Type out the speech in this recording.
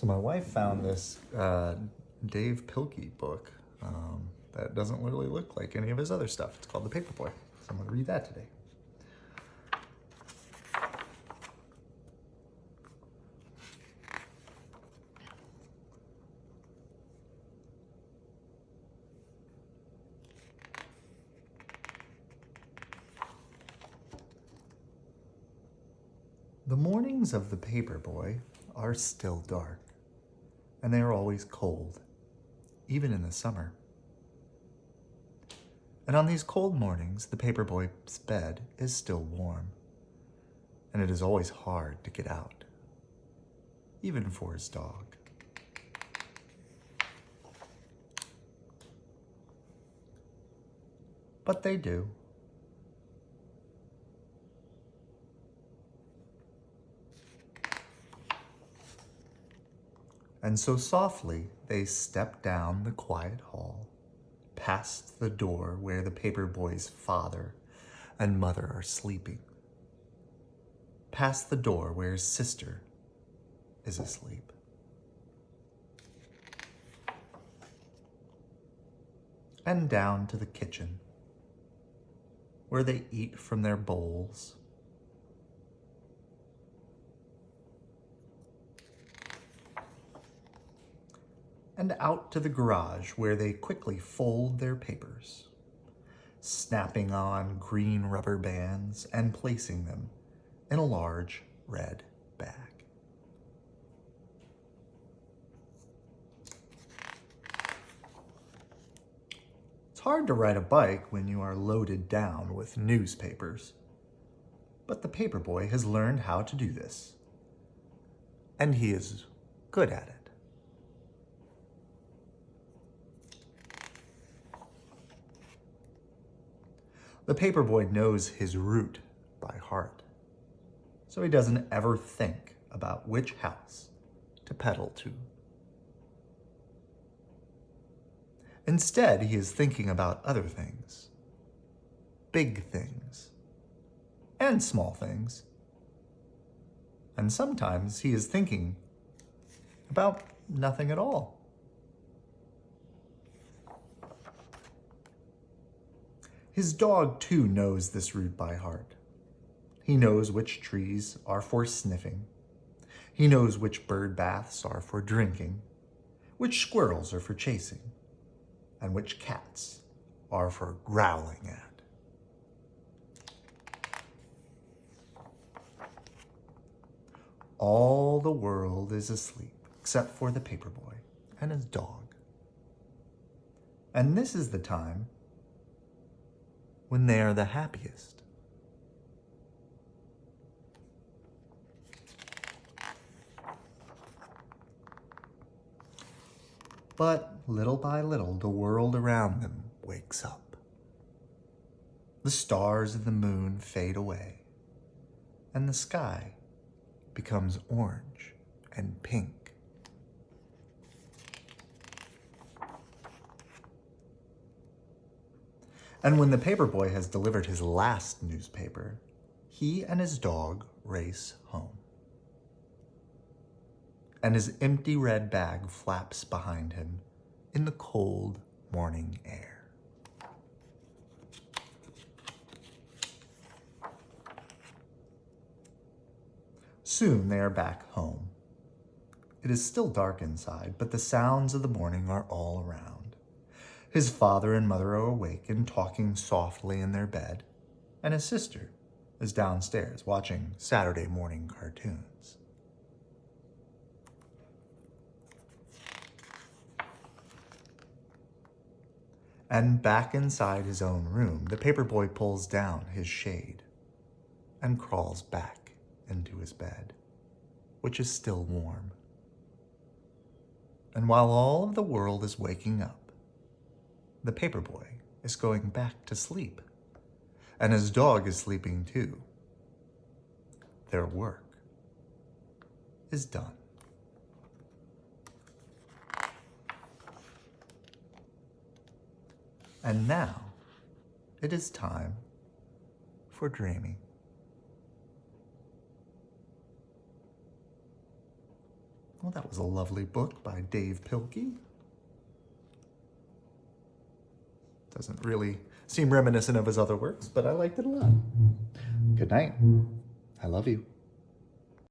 So my wife found this Dave Pilkey book that doesn't really look like any of his other stuff. It's called The Paperboy. So I'm going to read that today. The mornings of the Paperboy are still dark, and they are always cold, even in the summer. And on these cold mornings, the Paperboy's bed is still warm, and it is always hard to get out, even for his dog. But they do. And so softly they step down the quiet hall, past the door where the Paperboy's father and mother are sleeping, past the door where his sister is asleep. And down to the kitchen, where they eat from their bowls, and out to the garage where they quickly fold their papers, snapping on green rubber bands and placing them in a large red bag. It's hard to ride a bike when you are loaded down with newspapers, but the Paperboy has learned how to do this, and he is good at it. The Paperboy knows his route by heart, so he doesn't ever think about which house to pedal to. Instead, he is thinking about other things, big things, and small things. And sometimes he is thinking about nothing at all. His dog, too, knows this route by heart. He knows which trees are for sniffing. He knows which bird baths are for drinking, which squirrels are for chasing, and which cats are for growling at. All the world is asleep except for the Paperboy and his dog. And this is the time when they are the happiest. But little by little, the world around them wakes up. The stars and the moon fade away, and the sky becomes orange and pink. And when the Paperboy has delivered his last newspaper, he and his dog race home. And his empty red bag flaps behind him in the cold morning air. Soon they are back home. It is still dark inside, but the sounds of the morning are all around. His father and mother are awake and talking softly in their bed, and his sister is downstairs watching Saturday morning cartoons. And back inside his own room, the Paperboy pulls down his shade and crawls back into his bed, which is still warm. And while all of the world is waking up, the Paperboy is going back to sleep, and his dog is sleeping too. Their work is done. And now it is time for dreaming. Well, that was a lovely book by Dave Pilkey. Doesn't really seem reminiscent of his other works, but I liked it a lot. Good night. I love you.